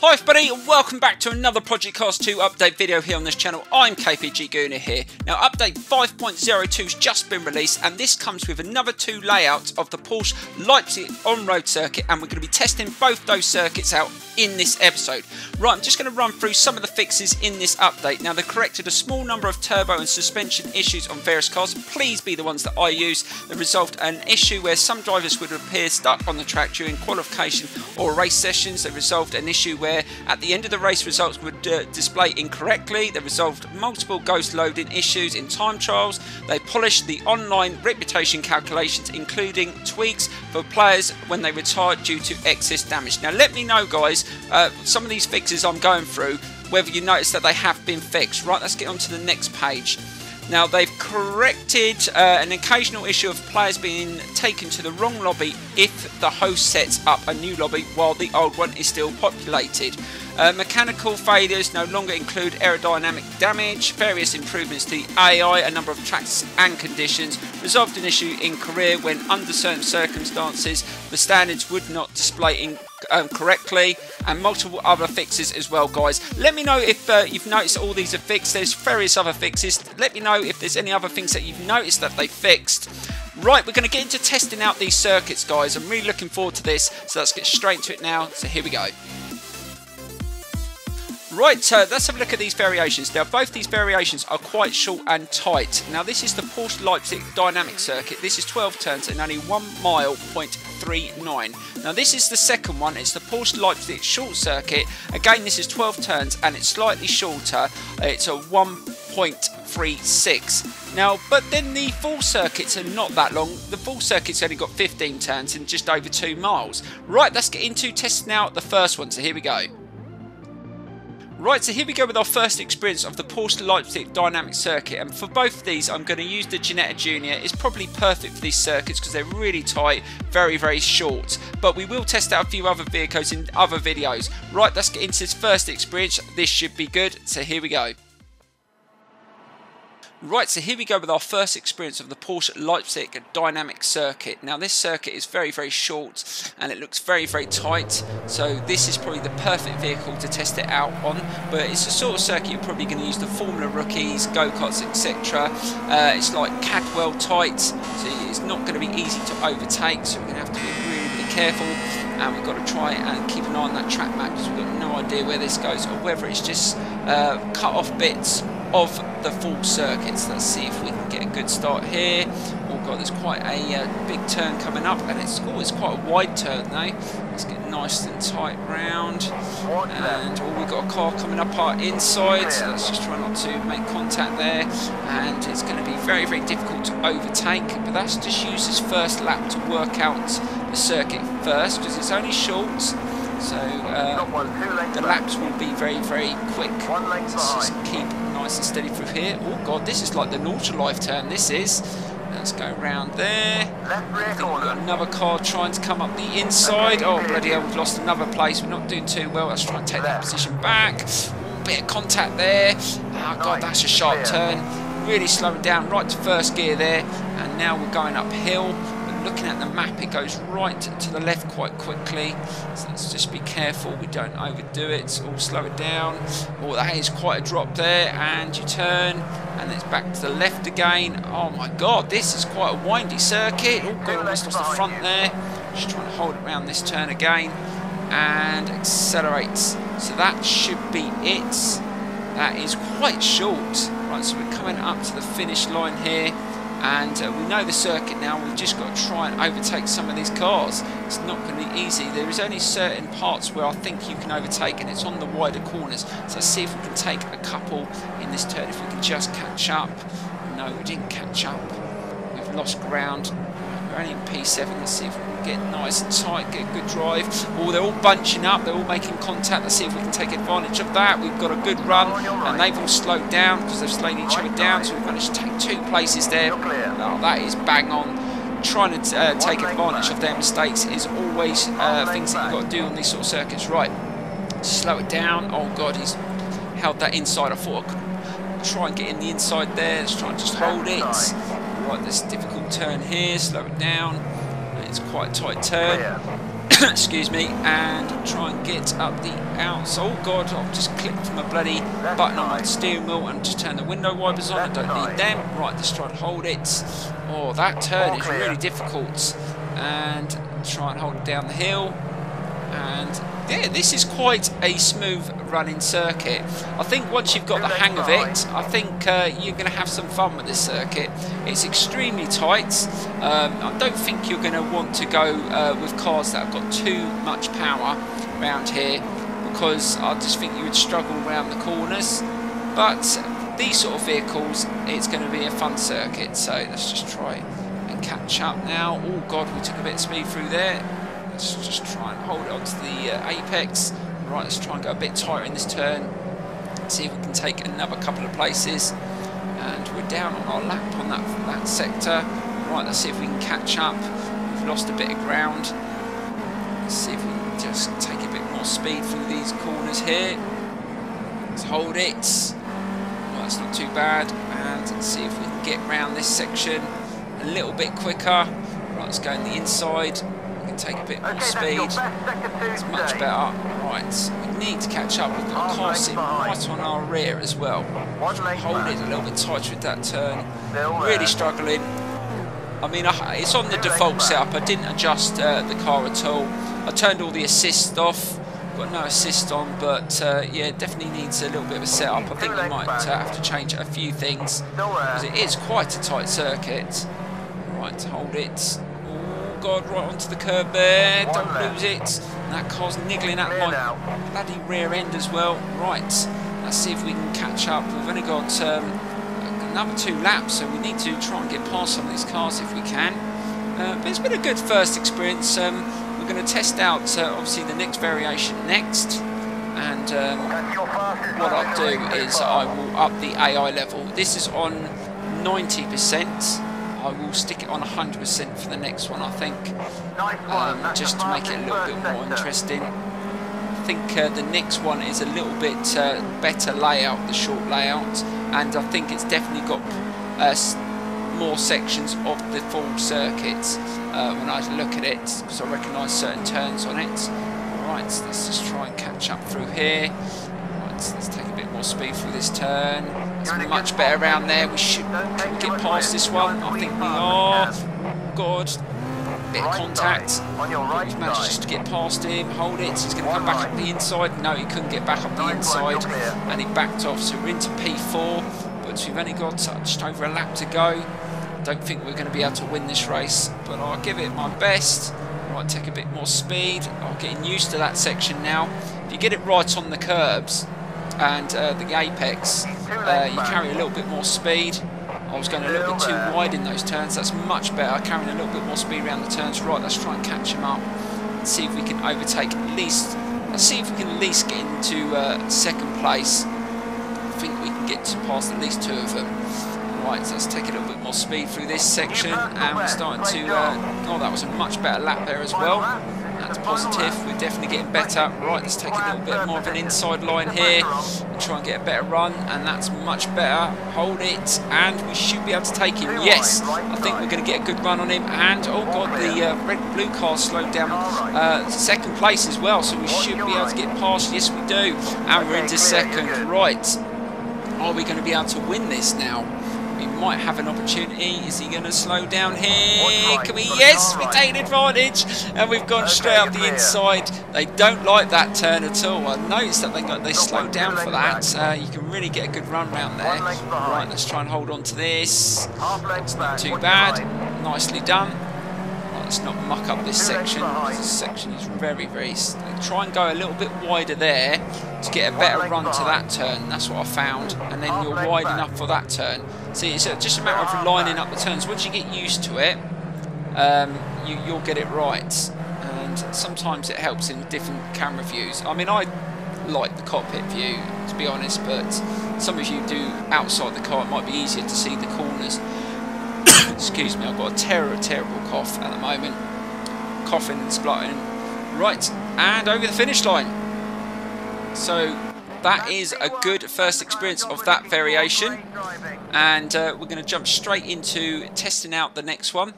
Hi everybody and welcome back to another Project Cars 2 update video here on this channel. I'm KPG-GOONER here. Now update 5.02 has just been released and this comes with another two layouts of the Porsche Leipzig on-road circuit, and we're going to be testing both those circuits out in this episode. Right, I'm just going to run through some of the fixes in this update. Now, they corrected a small number of turbo and suspension issues on various cars. Please be the ones that I use. They resolved an issue where some drivers would appear stuck on the track during qualification or race sessions. They resolved an issue where at the end of the race results would display incorrectly. They resolved multiple ghost loading issues in time trials. They polished the online reputation calculations, including tweaks for players when they retire due to excess damage. Now, let me know, guys, some of these fixes I'm going through, whether you notice that they have been fixed. Right, let's get on to the next page. Now, they've corrected an occasional issue of players being taken to the wrong lobby if the host sets up a new lobby while the old one is still populated. Mechanical failures no longer include aerodynamic damage. Various improvements to the AI, a number of tracks and conditions. Resolved an issue in career when under certain circumstances the standards would not display correctly, and multiple other fixes as well, guys. Let me know if you've noticed all these are fixed. There's various other fixes. Let me know if there's any other things that you've noticed that they fixed. Right, we're going to get into testing out these circuits, guys. I'm really looking forward to this, so let's get straight into it now. So here we go. Right, so let's have a look at these variations. Now, both these variations are quite short and tight. Now, this is the Porsche Leipzig dynamic circuit. This is 12 turns and only 1 mile, 0.39. Now, this is the second one. It's the Porsche Leipzig short circuit. Again, this is 12 turns and it's slightly shorter. It's a 1.36. Now, but then the full circuits are not that long. The full circuit's only got 15 turns and just over 2 miles. Right, let's get into testing out the first one. So here we go. Right, so here we go with our first experience of the Porsche Leipzig dynamic circuit, and for both of these I'm going to use the Ginetta Junior. It's probably perfect for these circuits because they're really tight, very, very short, but we will test out a few other vehicles in other videos. Right, let's get into this first experience. This should be good, so here we go. Right, so here we go with our first experience of the Porsche Leipzig dynamic circuit. Now, this circuit is very, very short and it looks very, very tight, so this is probably the perfect vehicle to test it out on. But it's the sort of circuit you're probably going to use the Formula rookies, go-karts, etc. It's like Cadwell tight, so it's not going to be easy to overtake, so we're going to have to be really, really careful. And we've got to try and keep an eye on that track map because we've got no idea where this goes or whether it's just cut off bits of the full circuits. Let's see if we can get a good start here. Oh god, there's quite a big turn coming up, and it's quite a wide turn though. Let's get nice and tight round, and we've got a car coming up our inside, so let's just try not to make contact there, and it's going to be very, very difficult to overtake, but that's just use this first lap to work out the circuit first because it's only short. So the laps will be very, very quick. Let's just keep nice and steady through here. Oh god, this is like the Nautilus turn, this is. Let's go round there. I think we've got another car trying to come up the inside. Oh bloody hell, we've lost another place. We're not doing too well. Let's try and take that position back. Ooh, bit of contact there. Oh god, that's a sharp turn. Really slowing down right to first gear there. And now we're going uphill. Looking at the map, it goes right to the left quite quickly, so let's just be careful we don't overdo it or slow it down. Oh, that is quite a drop there, and you turn and it's back to the left again. Oh my god, this is quite a windy circuit. Oh god, almost lost the front there. Just trying to hold it around this turn again and accelerates, so that should be it. That is quite short. Right, so we're coming up to the finish line here. And we know the circuit now. We've just got to try and overtake some of these cars. It's not going to be easy. There is only certain parts where I think you can overtake, and it's on the wider corners. So let's see if we can take a couple in this turn, if we can just catch up. No, we didn't catch up. We've lost ground. We're only in P7. Let's see if we can get nice and tight, get a good drive. Oh, they're all bunching up. They're all making contact. Let's see if we can take advantage of that. We've got a good run, and they've all slowed down because they've slowed each other down. So we've managed to take 2 places there. Oh, that is bang on. Trying to take advantage of their mistakes is always things that you've got to do on these sort of circuits. Right, slow it down. Oh god, he's held that inside. I thought I could try and get in the inside there. Let's try and just hold it. Right, this difficult turn here. Slow it down. It's quite a tight turn. excuse me, and try and get up the outs. Oh god, I've just clicked my bloody button on my steering wheel and just turn the window wipers on. I don't need them. Right, let's try and hold it. Oh, that turn is really difficult. And try and hold it down the hill. And yeah, this is quite a smooth running circuit. I think once you've got the hang of it, I think you're going to have some fun with this circuit. It's extremely tight. I don't think you're going to want to go with cars that have got too much power around here, because I just think you would struggle around the corners. But these sort of vehicles, it's going to be a fun circuit. So let's just try and catch up now. Oh god, we took a bit of speed through there. Let's just try and hold it onto the apex. Right, let's try and go a bit tighter in this turn. See if we can take another couple of places. And we're down on our lap on that sector. Right, let's see if we can catch up. We've lost a bit of ground. Let's see if we can just take a bit more speed through these corners here. Let's hold it. Well, that's not too bad. And let's see if we can get round this section a little bit quicker. Right, let's go on the inside. Take a bit more speed. It's much better. Right, we need to catch up. We've got a car sitting right on our rear as well. Hold it a little bit tighter with that turn. Really struggling. I mean, it's on the default setup. I didn't adjust the car at all. I turned all the assist off. Got no assist on, but yeah, it definitely needs a little bit of a setup. I think you might have to change a few things, because it is quite a tight circuit. Right, hold it. God, right onto the curb there, don't lose it. And that car's niggling at my bloody rear end as well. Right, let's see if we can catch up. We've only got another 2 laps, so we need to try and get past some of these cars if we can. But it's been a good first experience. We're going to test out obviously the next variation next. And what I'll do is I will up the AI level. This is on 90%. I will stick it on 100% for the next one, I think, just to make it a little bit more interesting. I think the next one is a little bit better layout, the short layout, and I think it's definitely got more sections of the full circuit when I look at it, because I recognise certain turns on it. Right, so let's just try and catch up through here. Let's take a bit more speed through this turn. It's much better around there. We should get past this one. I think we are. God, bit of contact. We've managed just to get past him. Hold it. He's going to come back up the inside. No, he couldn't get back up the inside, and he backed off. So we're into P4, but we've only got just over a lap to go. Don't think we're going to be able to win this race, but I'll give it my best. Right, take a bit more speed. I'm getting used to that section now. If you get it right on the curbs and the apex, you carry a little bit more speed. I was going a little bit too wide in those turns. That's much better, carrying a little bit more speed around the turns. Right, let's try and catch him up. Let's see if we can overtake at least. Let's see if we can at least get into second place. I think we can get past at least 2 of them. Right, so let's take a little bit more speed through this section, and we're starting to. Oh, that was a much better lap there as well. That's positive. We're definitely getting better. Right, let's take a little bit more of an inside line here and try and get a better run, and that's much better. Hold it, and we should be able to take him. Yes, I think we're going to get a good run on him. And oh god, the red-blue car slowed down second place as well, so we should be able to get past. Yes, we do, and we're into second. Right, are we going to be able to win this now? We might have an opportunity. Is he going to slow down here? Can we? Yes, we're taking advantage, and we've gone straight up the inside. They don't like that turn at all. I noticed that they slowed down for that. You can really get a good run round there. Right, let's try and hold on to this. That's not too bad. Nicely done. Right, let's not muck up this section. This section is very, very. Try and go a little bit wider there to get a better run to that turn. That's what I found, and then you're wide enough for that turn. See, it's just a matter of lining up the turns. Once you get used to it, you'll get it right. And sometimes it helps in different camera views. I mean, I like the cockpit view, to be honest, but some of you do outside the car. It might be easier to see the corners. Excuse me, I've got a terrible cough at the moment. Coughing and spluttering. Right, and over the finish line. So that is a good first experience of that variation, and we're going to jump straight into testing out the next one.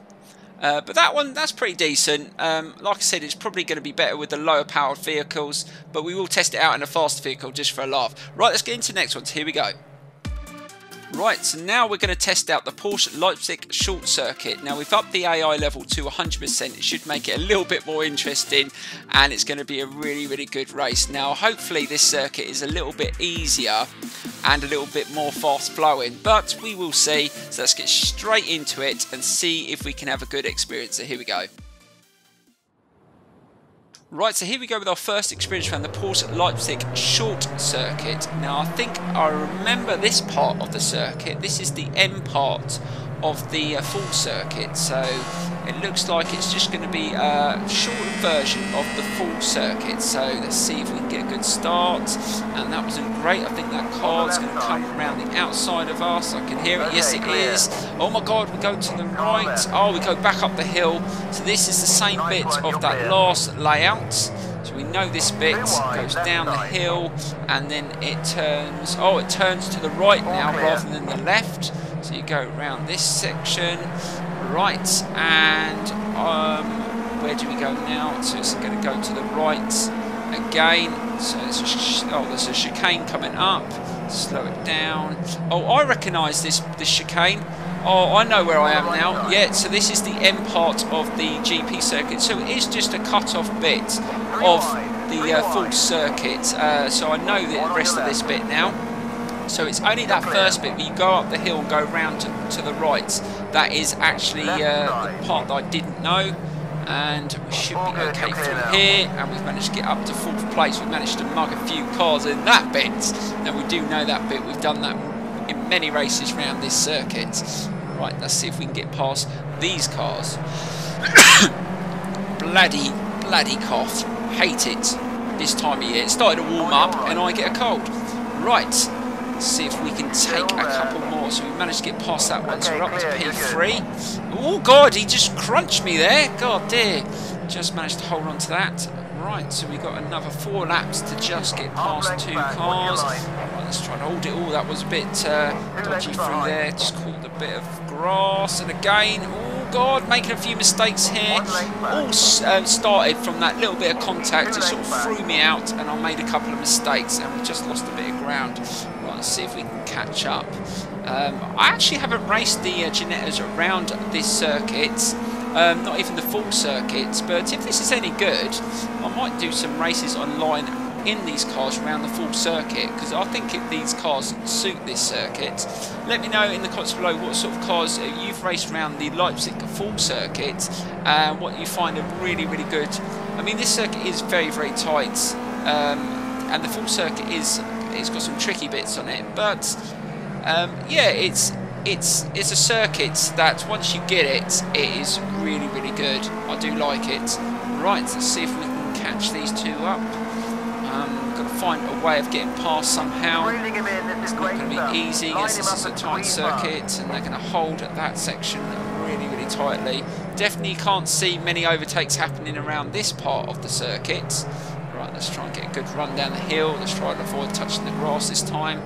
But that one, that's pretty decent. Like I said, it's probably going to be better with the lower powered vehicles, but we will test it out in a faster vehicle just for a laugh. Right, let's get into the next one. Here we go. Right, so now we're going to test out the Porsche Leipzig short circuit. Now we've upped the AI level to 100%. It should make it a little bit more interesting, and it's going to be a really, really good race. Now hopefully this circuit is a little bit easier and a little bit more fast flowing, but we will see. So let's get straight into it and see if we can have a good experience. So here we go. Right, so here we go with our first experience around the Porsche Leipzig short circuit. Now I think I remember this part of the circuit. This is the end part of the full circuit, so it looks like it's just going to be a short version of the full circuit. So let's see if we can get a good start. And that wasn't great. I think that car is going to come around the outside of us. I can hear it. Yes, it is. Oh my god, we go to the right. Oh, we go back up the hill. So this is the same bit of that last layout. So we know this bit goes down the hill and then it turns. Oh, it turns to the right now rather than the left. So you go around this section, right, and where do we go now? So it's going to go to the right again. So there's a chicane coming up. Slow it down. Oh, I recognise this chicane. Oh, I know where I am now. Yeah, so this is the end part of the GP circuit. So it is just a cut-off bit of the full circuit. So I know the rest of this bit now. So it's only that first bit where you go up the hill and go round to the right. That is actually the part that I didn't know. And we should be okay through here. And we've managed to get up to 4th place. We've managed to mug a few cars in that bit. Now we do know that bit. We've done that in many races around this circuit. Right, let's see if we can get past these cars. bloody cough. Hate it this time of year. It started to warm up and I get a cold. Right, let's see if we can take a couple more. So we managed to get past that one. So we're up to P3. Oh god, he just crunched me there. God dear. Just managed to hold on to that. Right, so we got another 4 laps to just get past 2 cars. Right, let's try and hold it all. That was a bit dodgy through there. Just caught a bit of grass. And again, oh god, making a few mistakes here. All started from that little bit of contact. It sort of threw me out and I made a couple of mistakes and we just lost a bit of ground. Right, let's see if we can catch up. I actually haven't raced the Ginettas around this circuit. Not even the full circuits, but if this is any good, I might do some races online in these cars around the full circuit, because I think these cars suit this circuit. Let me know in the comments below what sort of cars you've raced around the Leipzig full circuit and what you find are really, really good. I mean, this circuit is very, very tight, and the full circuit it's got some tricky bits on it, but yeah, it's a circuit that once you get it, it is really, really good. I do like it. Right, let's see if we can catch these 2 up. We've got to find a way of getting past somehow. It's not going to be easy. Yes, this is a tight circuit, and they're going to hold at that section really, really tightly. Definitely can't see many overtakes happening around this part of the circuit. Right, let's try and get a good run down the hill. Let's try and avoid touching the grass this time.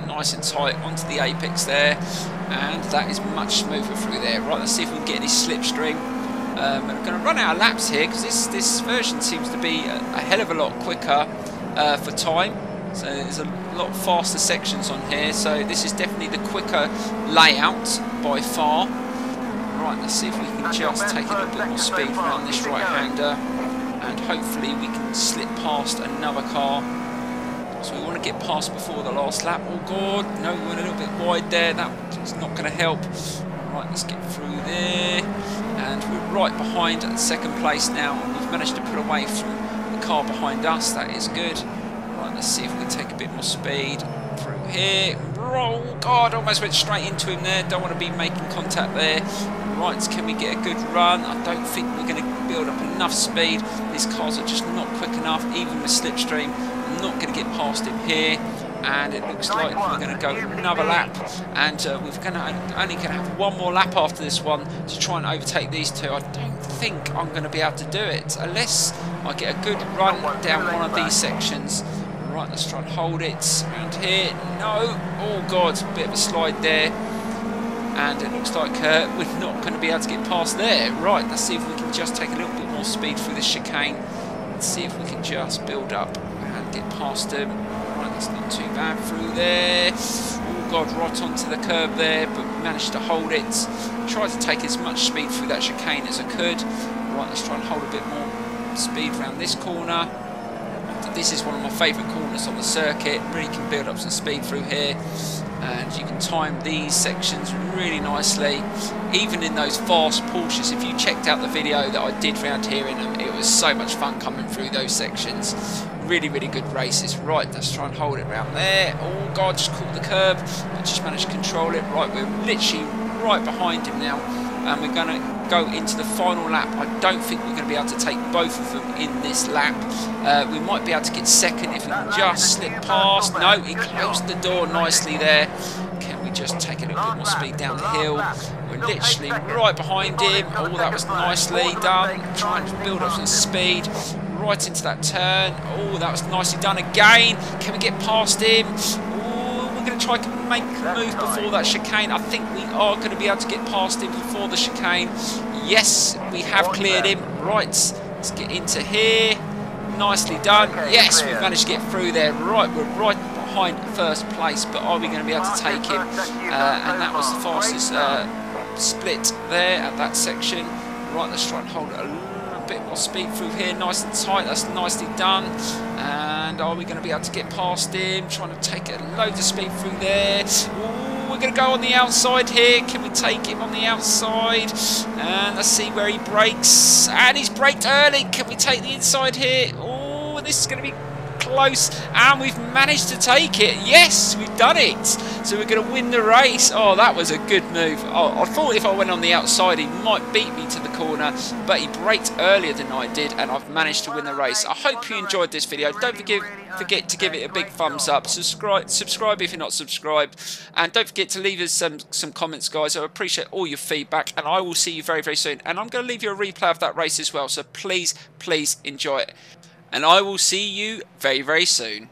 Nice and tight onto the apex there, and that is much smoother through there. Right, let's see if we can get any slipstream. I'm going to run out of laps here because this version seems to be a hell of a lot quicker for time. So there's a lot faster sections on here. So this is definitely the quicker layout by far. Right, let's see if we can just take a little bit more speed around this right-hander, and hopefully we can slip past another car. So we want to get past before the last lap. Oh god, no, we went a little bit wide there. That's not going to help. Right, let's get through there. And we're right behind at 2nd place now. We've managed to pull away from the car behind us. That is good. Right, let's see if we can take a bit more speed through here. Oh god, almost went straight into him there. Don't want to be making contact there. Right, can we get a good run? I don't think we're going to build up enough speed. These cars are just not quick enough, even with slipstream. I'm not going to get past him here, and it looks like we're going to go another lap, and we're only going to have 1 more lap after this one to try and overtake these 2. I don't think I'm going to be able to do it unless I get a good run down one of these sections. Right, let's try and hold it around here. No, oh god, a bit of a slide there. and it looks like we're not going to be able to get past there. Right, let's see if we can just take a little bit more speed through this chicane. Let's see if we can just build up and get past them. Right, that's not too bad through there. Oh god, right onto the curb there, but we managed to hold it. Tried to take as much speed through that chicane as I could. Right, let's try and hold a bit more speed around this corner. This is one of my favourite corners on the circuit. Really can build up some speed through here, and you can time these sections really nicely, even in those fast Porsches. If you checked out the video that I did round here in them, it was so much fun coming through those sections. Really good races. Right, let's try and hold it around there. Oh god, just caught the curb. I just managed to control it. Right, we're literally right behind him now, and we're going to go into the final lap. I don't think we're going to be able to take both of them in this lap. We might be able to get second if we can just slip past. No, he closed the door nicely there. Can we just take a little bit more speed down the hill? We're literally right behind him. Oh, that was nicely done. Trying to build up some speed right into that turn. Oh, that was nicely done again. Can we get past him? We're going to try to make a move before that chicane. I think we are going to be able to get past him before the chicane. Yes, we have cleared him. Right, let's get into here. Nicely done. Yes, we've managed to get through there. Right, we're right behind first place, but are we going to be able to take him? And that was the fastest split there at that section. Right, let's try and hold it a little bit more speed through here. Nice and tight. That's nicely done. And are we going to be able to get past him? Trying to take a load of speed through there. Ooh, we're going to go on the outside here. Can we take him on the outside? And let's see where he brakes. And he's braked early. Can we take the inside here? Oh, this is going to be close, and we've managed to take it. Yes, we've done it. So we're going to win the race. Oh, that was a good move. Oh, I thought if I went on the outside he might beat me to the corner, but he braked earlier than I did, and I've managed to win the race. I hope you enjoyed this video. Don't forget to give it a big thumbs up. Subscribe if you're not subscribed, and don't forget to leave us some comments, guys. I appreciate all your feedback, and I will see you very soon. And I'm going to leave you a replay of that race as well, so please enjoy it. And I will see you very soon.